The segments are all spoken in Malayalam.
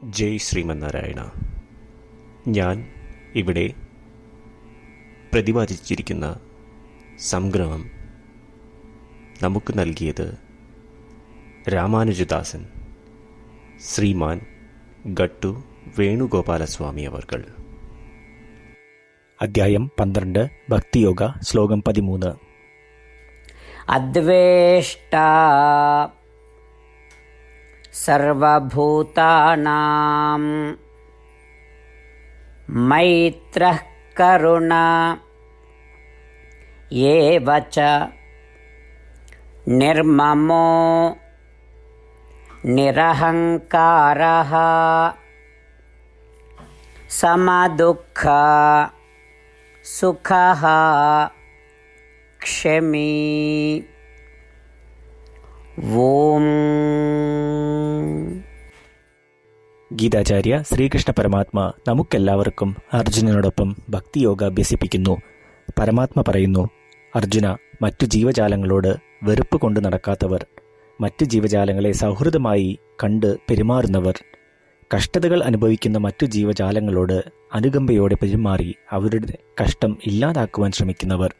ജയ് ശ്രീമന്നാരായണ. ഞാൻ ഇവിടെ പ്രതിപാദിച്ചിരിക്കുന്ന സംഗ്രഹം നമുക്ക് നൽകിയത് രാമാനുജദാസൻ ശ്രീമാൻ ഗട്ടു വേണുഗോപാലസ്വാമി അവർകൾ. അധ്യായം 12 ഭക്തിയോഗ ശ്ലോകം 13. അദ്വേഷ്ടാ സർവഭൂതാനാം മൈത്രഃ കരുണ യേവ ച നിർമമോ നിരഹങ്കാരഃ സമദുഃഖ സുഖഃ ക്ഷമീ. ഓം. ഗീതാചാര്യ ശ്രീകൃഷ്ണ പരമാത്മ നമുക്കെല്ലാവർക്കും അർജുനനോടൊപ്പം ഭക്തിയോഗ അഭ്യസിപ്പിക്കുന്നു. പരമാത്മ പറയുന്നു, അർജുന, മറ്റു ജീവജാലങ്ങളോട് വെറുപ്പ് കൊണ്ട് നടക്കാത്തവർ, മറ്റു ജീവജാലങ്ങളെ സൗഹൃദമായി കണ്ട് പെരുമാറുന്നവർ, കഷ്ടതകൾ അനുഭവിക്കുന്ന മറ്റു ജീവജാലങ്ങളോട് അനുകമ്പയോടെ പെരുമാറി അവരുടെ കഷ്ടം ഇല്ലാതാക്കുവാൻ ശ്രമിക്കുന്നവർ,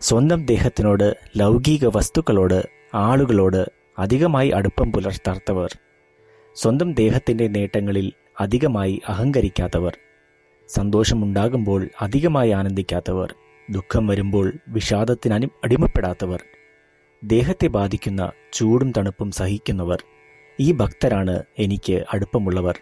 സ്വന്തം ദേഹത്തിനോട്, ലൗകിക വസ്തുക്കളോട്, ആളുകളോട് അധികമായി അടുപ്പം പുലർത്താത്തവർ, സ്വന്തം ദേഹത്തിൻ്റെ നേട്ടങ്ങളിൽ അധികമായി അഹങ്കരിക്കാത്തവർ, സന്തോഷമുണ്ടാകുമ്പോൾ അധികമായി ആനന്ദിക്കാത്തവർ, ദുഃഖം വരുമ്പോൾ വിഷാദത്തിന് അടിമപ്പെടാത്തവർ, ദേഹത്തെ ബാധിക്കുന്ന ചൂടും തണുപ്പും സഹിക്കുന്നവർ, ഈ ഭക്തരാണ് എനിക്ക് അടുപ്പമുള്ളവർ.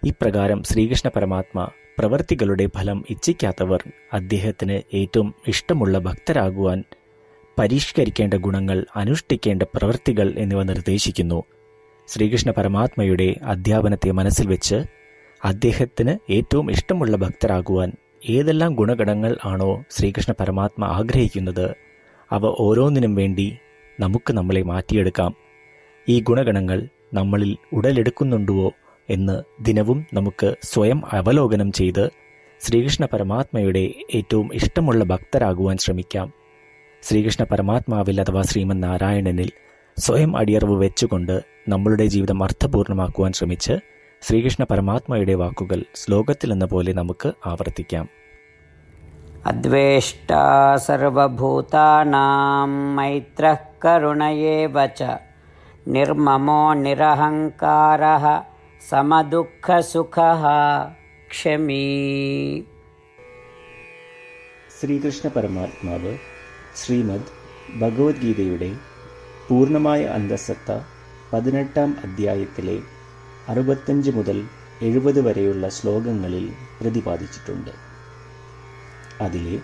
ഇപ്രകാരം ശ്രീകൃഷ്ണ പരമാത്മ പ്രവർത്തികളുടെ ഫലം ഇച്ഛിക്കാത്തവർ, അദ്ദേഹത്തിന് ഏറ്റവും ഇഷ്ടമുള്ള ഭക്തരാകുവാൻ പരിഷ്കരിക്കേണ്ട ഗുണങ്ങൾ, അനുഷ്ഠിക്കേണ്ട പ്രവൃത്തികൾ എന്നിവ നിർദ്ദേശിക്കുന്നു. ശ്രീകൃഷ്ണ പരമാത്മയുടെ അധ്യാപനത്തെ മനസ്സിൽ വെച്ച് അദ്ദേഹത്തിന് ഏറ്റവും ഇഷ്ടമുള്ള ഭക്തരാകുവാൻ ഏതെല്ലാം ഗുണഗണങ്ങൾ ആണോ ശ്രീകൃഷ്ണ പരമാത്മ ആഗ്രഹിക്കുന്നത്, അവ ഓരോന്നിനും വേണ്ടി നമുക്ക് നമ്മളെ മാറ്റിയെടുക്കാം. ഈ ഗുണഗണങ്ങൾ നമ്മളിൽ ഉടലെടുക്കുന്നുണ്ടോ എന്ന് ദിനവും നമുക്ക് സ്വയം അവലോകനം ചെയ്ത് ശ്രീകൃഷ്ണ പരമാത്മയുടെ ഏറ്റവും ഇഷ്ടമുള്ള ഭക്തരാകുവാൻ ശ്രമിക്കാം. ശ്രീകൃഷ്ണ പരമാത്മാവിൽ അഥവാ ശ്രീമൻ നാരായണനിൽ സ്വയം അടിയറവ് വെച്ചുകൊണ്ട് നമ്മളുടെ ജീവിതം അർത്ഥപൂർണമാക്കുവാൻ ശ്രമിച്ച് ശ്രീകൃഷ്ണ പരമാത്മയുടെ വാക്കുകൾ ശ്ലോകത്തിൽ എന്ന പോലെ നമുക്ക് ആവർത്തിക്കാം. അദ്വേഷ്ടാ സർവഭൂതാനാം മൈത്രഃ കരുണ യേവ ച നിർമമോ നിരഹങ്കാരഃ സമദുഃഖ സുഖഃ ക്ഷമീ. ശ്രീകൃഷ്ണ പരമാത്മാവ് ശ്രീമദ് ഭഗവത്ഗീതയുടെ പൂർണ്ണമായ അന്തഃസത്ത 18-ാം അധ്യായത്തിലെ 65 മുതൽ 70 വരെയുള്ള ശ്ലോകങ്ങളിൽ പ്രതിപാദിച്ചിട്ടുണ്ട്. അതിലെ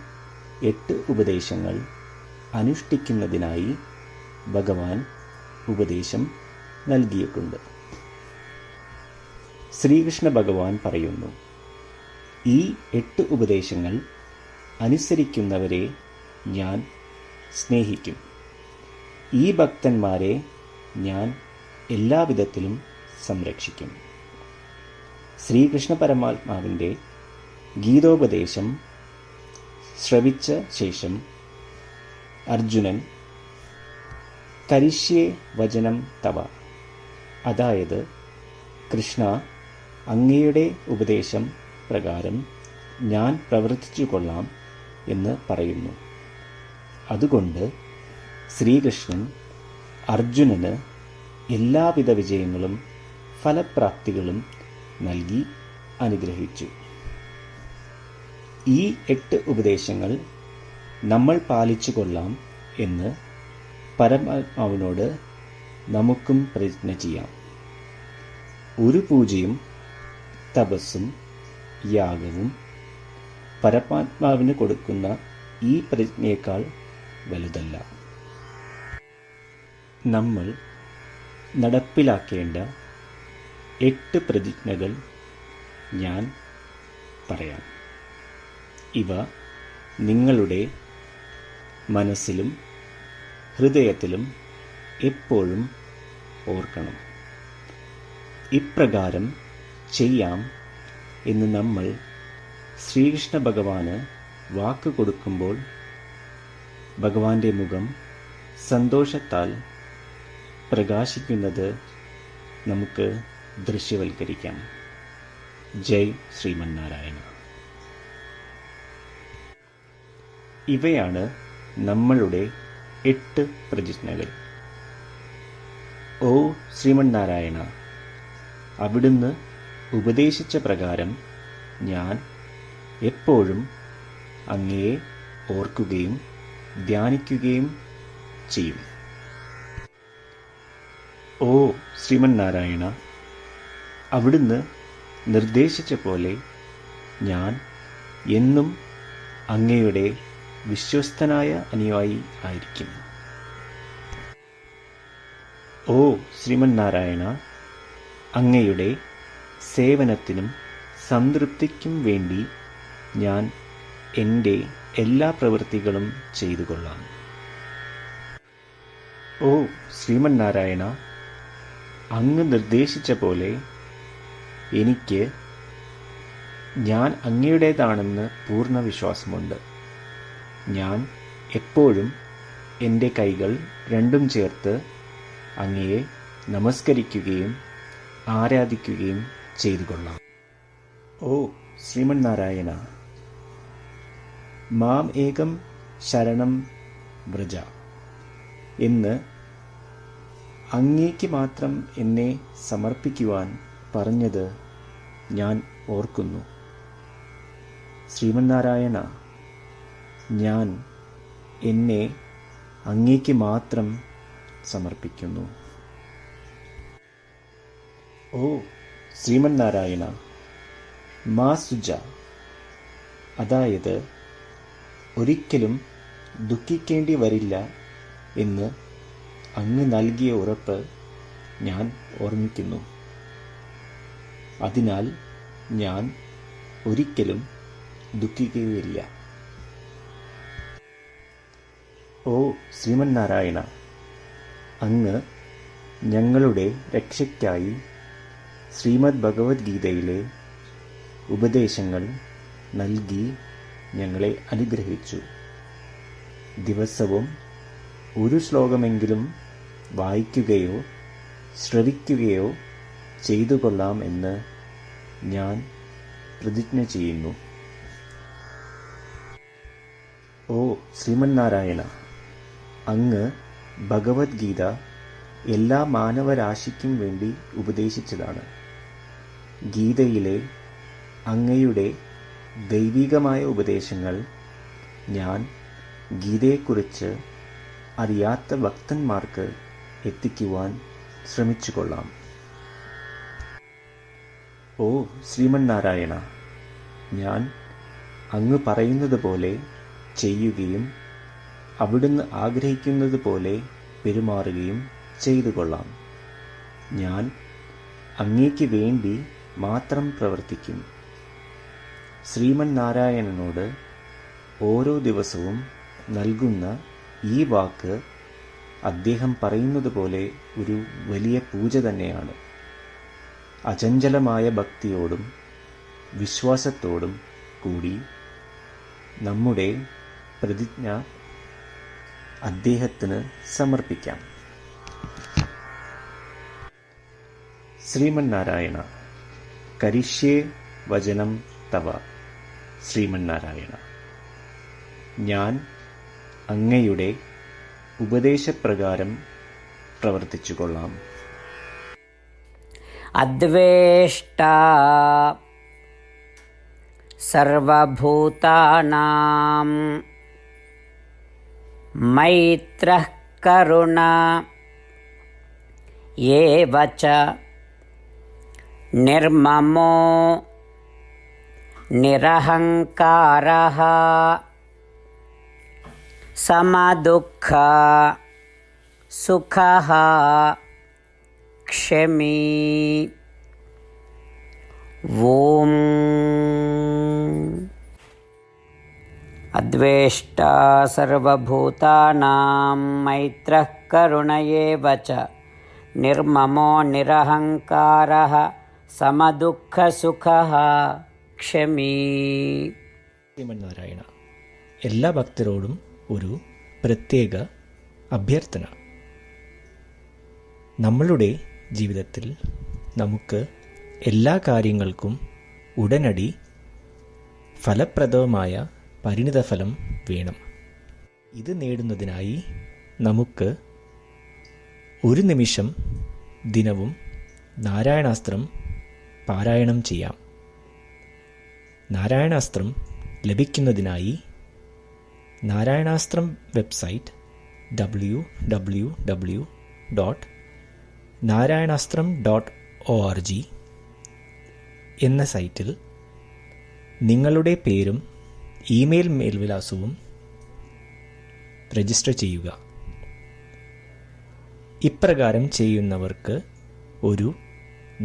8 ഉപദേശങ്ങൾ അനുഷ്ഠിക്കുന്നതിനായി ഭഗവാൻ ഉപദേശം നൽകിയിട്ടുണ്ട്. ശ്രീകൃഷ്ണ ഭഗവാൻ പറയുന്നു, ഈ 8 ഉപദേശങ്ങൾ അനുസരിക്കുന്നവരെ ഞാൻ സ്നേഹിക്കും. ഈ ഭക്തന്മാരെ ഞാൻ എല്ലാവിധത്തിലും സംരക്ഷിക്കും. ശ്രീകൃഷ്ണ പരമാത്മാവിൻ്റെ ഗീതോപദേശം ശ്രവിച്ച ശേഷം അർജുനൻ കരിഷ്യേ വചനം തവ, അതായത് കൃഷ്ണ, അങ്ങയുടെ ഉപദേശം പ്രകാരം ഞാൻ പ്രവർത്തിച്ചു കൊള്ളാം എന്ന് പറയുന്നു. അതുകൊണ്ട് ശ്രീകൃഷ്ണൻ അർജുനന് എല്ലാവിധ വിജയങ്ങളും ഫലപ്രാപ്തികളും നൽകി അനുഗ്രഹിച്ചു. ഈ 8 ഉപദേശങ്ങൾ നമ്മൾ പാലിച്ചു കൊള്ളാം എന്ന് പരമാത്മാവിനോട് നമുക്കും പ്രതിജ്ഞ ചെയ്യാം. ഒരു പൂജയും തപസ്സും യാഗവും പരമാത്മാവിന് കൊടുക്കുന്ന ഈ പ്രതിജ്ഞയേക്കാൾ വലുതല്ല. നമ്മൾ നടപ്പിലാക്കേണ്ട 8 പ്രതിജ്ഞകൾ ഞാൻ പറയാം. ഇവ നിങ്ങളുടെ മനസ്സിലും ഹൃദയത്തിലും എപ്പോഴും ഓർക്കണം. ഇപ്രകാരം ചെയ്യാം എന്ന് നമ്മൾ ശ്രീകൃഷ്ണ ഭഗവാന് വാക്ക് കൊടുക്കുമ്പോൾ ഭഗവാന്റെ മുഖം സന്തോഷത്താൽ പ്രകാശിക്കുന്നത് നമുക്ക് ദൃശ്യവൽക്കരിക്കാം. ജയ് ശ്രീമന്നാരായണ. ഇവയാണ് നമ്മളുടെ 8 പ്രതിജ്ഞകൾ. ഓ ശ്രീമന്നാരായണ, അവിടുന്ന് ഉപദേശിച്ച പ്രകാരം ഞാൻ എപ്പോഴും അങ്ങയെ ഓർക്കുകയും ധ്യാനിക്കുകയും ചെയ്യും. ഓ ശ്രീമന്നാരായണ, അവിടുന്ന് നിർദ്ദേശിച്ച പോലെ ഞാൻ എന്നും അങ്ങയുടെ വിശ്വസ്തനായ അനുയായി ആയിരിക്കും. ഓ ശ്രീമന്നാരായണ, അങ്ങയുടെ സേവനത്തിനും സംതൃപ്തിക്കും വേണ്ടി ഞാൻ എൻ്റെ എല്ലാ പ്രവൃത്തികളും ചെയ്തു കൊള്ളാം. ഓ ശ്രീമന്നാരായണ, അങ്ങ് നിർദ്ദേശിച്ച പോലെ എനിക്ക് ഞാൻ അങ്ങയുടേതാണെന്ന് പൂർണ്ണ വിശ്വാസമുണ്ട്. ഞാൻ എപ്പോഴും എൻ്റെ കൈകൾ രണ്ടും ചേർത്ത് അങ്ങയെ നമസ്കരിക്കുകയും ആരാധിക്കുകയും ചെയ്തു കൊള്ളാം. ഓ ശ്രീമന്നാരായണ, മാം ഏകം ശരണം വ്രജ എന്ന് അങ്ങേക്ക് മാത്രം എന്നെ സമർപ്പിക്കുവാൻ പറഞ്ഞത് ഞാൻ ഓർക്കുന്നു. ശ്രീമന്നാരായണ, ഞാൻ എന്നെ അങ്ങേക്ക് മാത്രം സമർപ്പിക്കുന്നു. ഓ ശ്രീമന്നാരായണ, മാ സുജ, അതായത് ഒരിക്കലും ദുഃഖിക്കേണ്ടി വരില്ല എന്ന് അങ്ങ് നൽകിയ ഉറപ്പ് ഞാൻ ഓർമ്മിക്കുന്നു. അതിനാൽ ഞാൻ ഒരിക്കലും ദുഃഖിക്കുകയില്ല. ഓ ശ്രീമന്നാരായണ, അങ്ങ് ഞങ്ങളുടെ രക്ഷയ്ക്കായി ശ്രീമദ് ഭഗവത്ഗീതയിലെ ഉപദേശങ്ങൾ നൽകി ഞങ്ങളെ അനുഗ്രഹിച്ചു. ദിവസവും ഒരു ശ്ലോകമെങ്കിലും വായിക്കുകയോ ശ്രവിക്കുകയോ ചെയ്തു കൊള്ളാം എന്ന് ഞാൻ പ്രതിജ്ഞ ചെയ്യുന്നു. ഓ ശ്രീമന്നാരായണ, അങ്ങ് ഭഗവത്ഗീത എല്ലാ മാനവരാശിക്കും വേണ്ടി ഉപദേശിച്ചതാണ്. ഗീതയിലെ അങ്ങയുടെ ദൈവികമായ ഉപദേശങ്ങൾ ഞാൻ ഗീതയെക്കുറിച്ച് അറിയാത്ത ഭക്തന്മാർക്ക് എത്തിക്കുവാൻ ശ്രമിച്ചുകൊള്ളാം. ഓ ശ്രീമന്നാരായണ, ഞാൻ അങ്ങ് പറയുന്നത് പോലെ ചെയ്യുകയും അവിടുന്ന് ആഗ്രഹിക്കുന്നത് പോലെ പെരുമാറുകയും ചെയ്തു കൊള്ളാം. ഞാൻ അങ്ങേക്ക് വേണ്ടി മാത്രം പ്രവർത്തിക്കും. ശ്രീമന്നാരായണനോട് ഓരോ ദിവസവും നൽകുന്ന ഈ വാക്ക് അദ്ദേഹം പറയുന്നത് പോലെ ഒരു വലിയ പൂജ തന്നെയാണ്. അചഞ്ചലമായ ഭക്തിയോടും വിശ്വാസത്തോടും കൂടി നമ്മുടെ പ്രതിജ്ഞ അദ്ദേഹത്തിന് സമർപ്പിക്കാം. ശ്രീമന്നാരായണ, കരിഷ്യേ വചനം തവ. ശ്രീമന്നാരായണ, ഞാൻ അങ്ങയുടെ ഉപദേശപ്രകാരം പ്രവർത്തിച്ചുകൊള്ളാം. അദ്വേഷ്ടാ സർവഭൂതാനാം മൈത്രഃ കരുണ ഏവ ച നിർമ്മമോ നിരഹങ്കാരഃ സമദുഃഖ സുഖഃ ക്ഷമീ. ഓം അദ്വേഷ്ടാ സർവഭൂതാനാം മൈത്രഃ കരുണ ഏവ ച നിർമ്മമോ നിരഹങ്കാരഃ സമദുഃഖസുഖഃ ക്ഷമീ. ശ്രീമന്നാരായണ, എല്ലാ ഭക്തരോടും ഒരു പ്രത്യേക അഭ്യർത്ഥന. നമ്മളുടെ ജീവിതത്തിൽ നമുക്ക് എല്ലാ കാര്യങ്ങൾക്കും ഉടനടി ഫലപ്രദമായ പരിണിതഫലം വേണം. ഇത് നേടുന്നതിനായി നമുക്ക് ഒരു നിമിഷം ദിനവും നാരായണാസ്ത്രം പാരായണം ചെയ്യാം. നാരായണാസ്ത്രം ലഭിക്കുന്നതിനായി നാരായണാസ്ത്രം വെബ്സൈറ്റ് www.narayanaastram.org എന്ന സൈറ്റിൽ നിങ്ങളുടെ പേരും ഇമെയിൽ മേൽവിലാസവും രജിസ്റ്റർ ചെയ്യുക. ഇപ്രകാരം ചെയ്യുന്നവർക്ക് ഒരു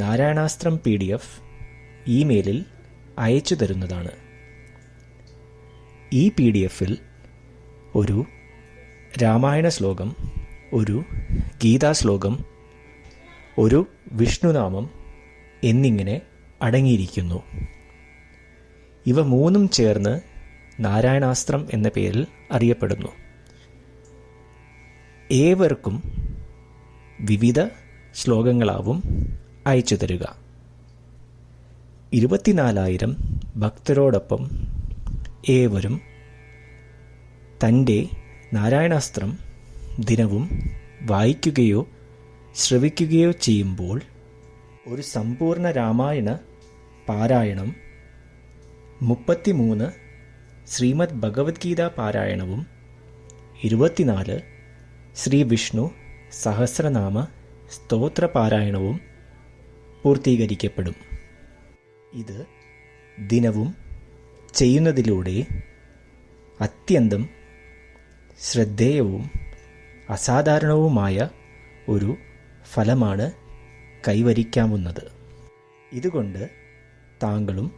നാരായണാസ്ത്രം PDF ഇമെയിലിൽ അയച്ചു തരുന്നതാണ്. ഈ PDF-ൽ ഒരു രാമായണ ശ്ലോകം, ഒരു ഗീതാശ്ലോകം, ഒരു വിഷ്ണുനാമം എന്നിങ്ങനെ അടങ്ങിയിരിക്കുന്നു. ഇവ മൂന്നും ചേർന്ന് നാരായണാസ്ത്രം എന്ന പേരിൽ അറിയപ്പെടുന്നു. ഏവർക്കും വിവിധ ശ്ലോകങ്ങളാവും അയച്ചു തരിക. 24,000 ഭക്തരോടൊപ്പം ഏവരും തൻ്റെ നാരായണാസ്ത്രം ദിനവും വായിക്കുകയോ ശ്രവിക്കുകയോ ചെയ്യുമ്പോൾ ഒരു സമ്പൂർണ്ണ രാമായണ പാരായണം, 33 ശ്രീമദ് ഭഗവത്ഗീത പാരായണവും 24 ശ്രീ വിഷ്ണു സഹസ്രനാമ സ്തോത്ര പാരായണവും പൂർത്തീകരിക്കപ്പെടും. ഇത് ദിനവും ചെയ്യുന്നതിലൂടെ അത്യന്തം ശ്രദ്ധേയവും അസാധാരണവുമായ ഒരു ഫലമാണ് കൈവരിക്കാവുന്നത്. ഇതുകൊണ്ട് താങ്കളും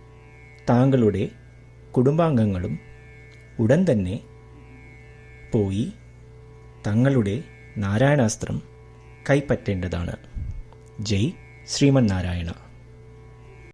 താങ്കളുടെ കുടുംബാംഗങ്ങളും ഉടൻ തന്നെ പോയി തങ്ങളുടെ നാരായണാസ്ത്രം കൈപ്പറ്റേണ്ടതാണ്. ജയ് ശ്രീമന്നാരായണ.